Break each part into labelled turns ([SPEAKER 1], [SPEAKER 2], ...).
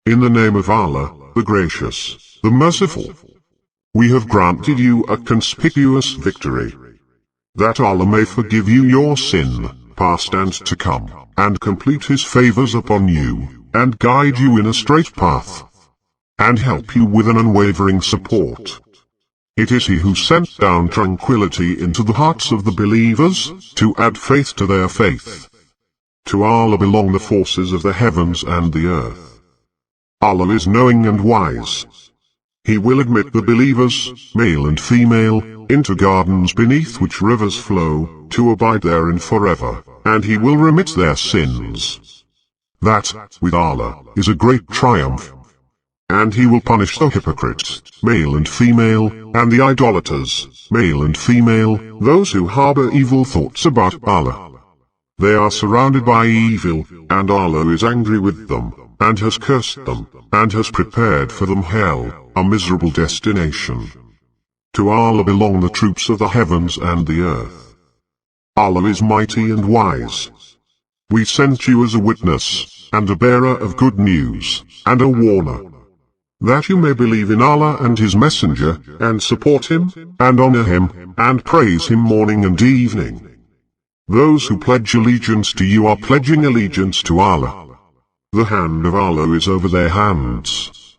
[SPEAKER 1] In the name of Allah, the Gracious, the Merciful. We have granted you a conspicuous victory. That Allah may forgive you your sin, past and to come, and complete His favors upon you, and guide you in a straight path, and help you with an unwavering support. It is He who sent down tranquility into the hearts of the believers, to add faith to their faith. To Allah belong the forces of the heavens and the earth. Allah is knowing and wise. He will admit the believers, male and female, into gardens beneath which rivers flow, to abide therein forever, and He will remit their sins. That, with Allah, is a great triumph. And He will punish the hypocrites, male and female, and the idolaters, male and female, those who harbor evil thoughts about Allah. They are surrounded by evil, and Allah is angry with them, and has cursed them, and has prepared for them hell, a miserable destination. To Allah belong the troops of the heavens and the earth. Allah is mighty and wise. We sent you as a witness, and a bearer of good news, and a warner, that you may believe in Allah and His Messenger, and support Him, and honor Him, and praise Him morning and evening. Those who pledge allegiance to you are pledging allegiance to Allah. The hand of Allah is over their hands.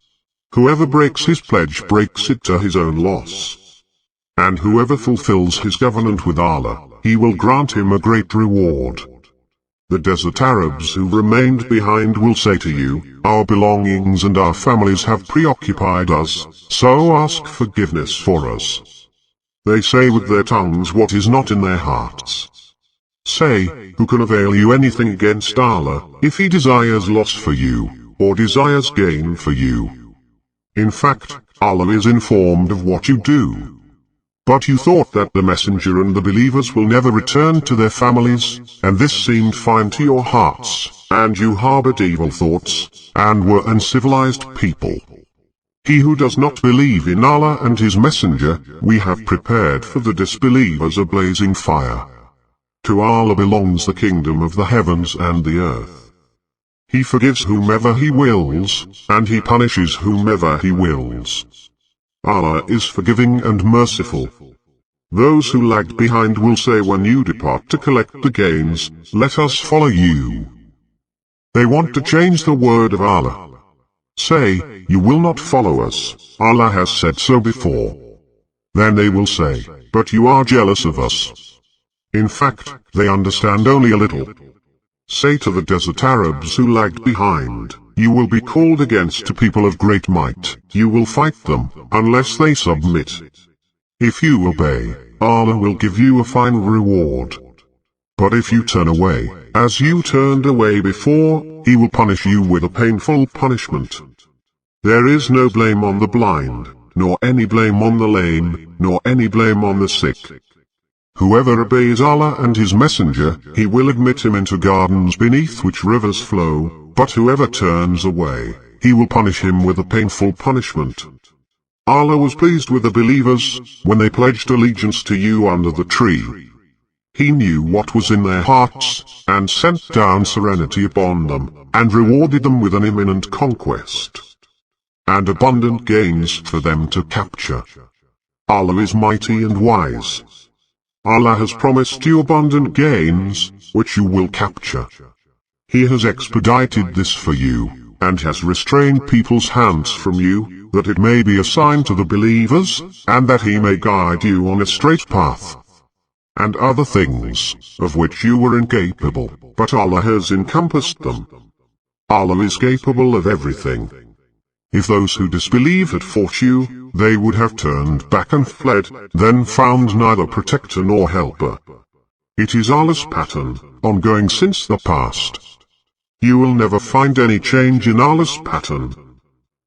[SPEAKER 1] Whoever breaks his pledge breaks it to his own loss. And whoever fulfills his covenant with Allah, He will grant him a great reward. The desert Arabs who remained behind will say to you, our belongings and our families have preoccupied us, so ask forgiveness for us. They say with their tongues what is not in their hearts. Say, who can avail you anything against Allah, if He desires loss for you, or desires gain for you? In fact, Allah is informed of what you do. But you thought that the Messenger and the believers will never return to their families, and this seemed fine to your hearts, and you harbored evil thoughts, and were uncivilized people. He who does not believe in Allah and His Messenger, we have prepared for the disbelievers a blazing fire. To Allah belongs the kingdom of the heavens and the earth. He forgives whomever He wills, and He punishes whomever He wills. Allah is forgiving and merciful. Those who lagged behind will say when you depart to collect the gains, let us follow you. They want to change the word of Allah. Say, you will not follow us, Allah has said so before. Then they will say, but you are jealous of us. In fact, they understand only a little. Say to the desert Arabs who lagged behind, you will be called against to people of great might, you will fight them, unless they submit. If you obey, Allah will give you a final reward. But if you turn away, as you turned away before, He will punish you with a painful punishment. There is no blame on the blind, nor any blame on the lame, nor any blame on the sick. Whoever obeys Allah and His Messenger, He will admit him into gardens beneath which rivers flow, but whoever turns away, He will punish him with a painful punishment. Allah was pleased with the believers, when they pledged allegiance to you under the tree. He knew what was in their hearts, and sent down serenity upon them, and rewarded them with an imminent conquest, and abundant gains for them to capture. Allah is mighty and wise. Allah has promised you abundant gains, which you will capture. He has expedited this for you, and has restrained people's hands from you, that it may be a sign to the believers, and that He may guide you on a straight path. And other things, of which you were incapable, but Allah has encompassed them. Allah is capable of everything. If those who disbelieve had fought you, they would have turned back and fled, then found neither protector nor helper. It is Allah's pattern, ongoing since the past. You will never find any change in Allah's pattern.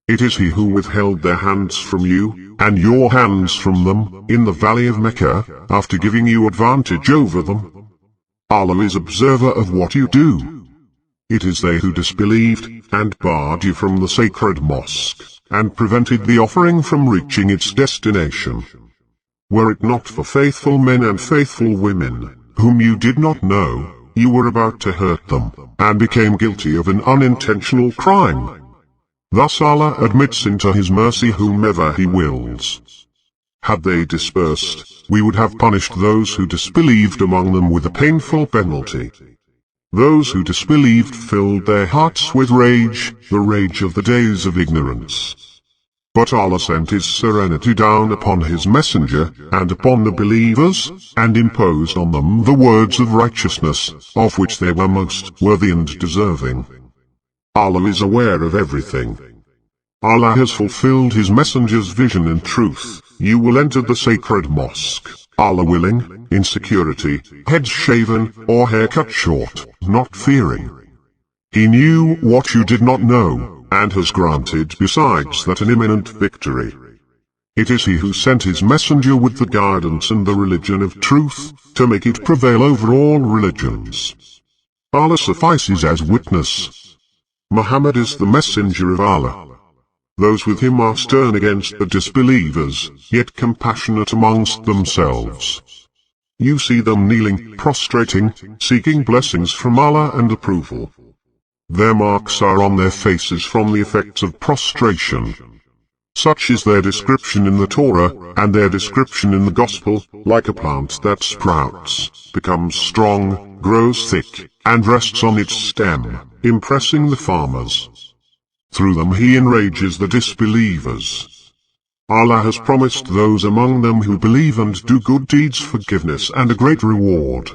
[SPEAKER 1] It is He who withheld their hands from you, and your hands from them, in the valley of Mecca, after giving you advantage over them. Allah is observer of what you do. It is they who disbelieved, and barred you from the sacred mosque, and prevented the offering from reaching its destination. Were it not for faithful men and faithful women, whom you did not know, you were about to hurt them, and became guilty of an unintentional crime. Thus Allah admits into His mercy whomever He wills. Had they dispersed, we would have punished those who disbelieved among them with a painful penalty. Those who disbelieved filled their hearts with rage, the rage of the days of ignorance. But Allah sent His serenity down upon His messenger, and upon the believers, and imposed on them the words of righteousness, of which they were most worthy and deserving. Allah is aware of everything. Allah has fulfilled His messenger's vision in truth. You will enter the sacred mosque, Allah willing, in security, heads shaven, or hair cut short, not fearing. He knew what you did not know, and has granted besides that an imminent victory. It is He who sent His messenger with the guidance and the religion of truth, to make it prevail over all religions. Allah suffices as witness. Muhammad is the messenger of Allah. Those with him are stern against the disbelievers, yet compassionate amongst themselves. You see them kneeling, prostrating, seeking blessings from Allah and approval. Their marks are on their faces from the effects of prostration. Such is their description in the Torah, and their description in the Gospel, like a plant that sprouts, becomes strong, grows thick, and rests on its stem, impressing the farmers. Through them He enrages the disbelievers. Allah has promised those among them who believe and do good deeds forgiveness and a great reward.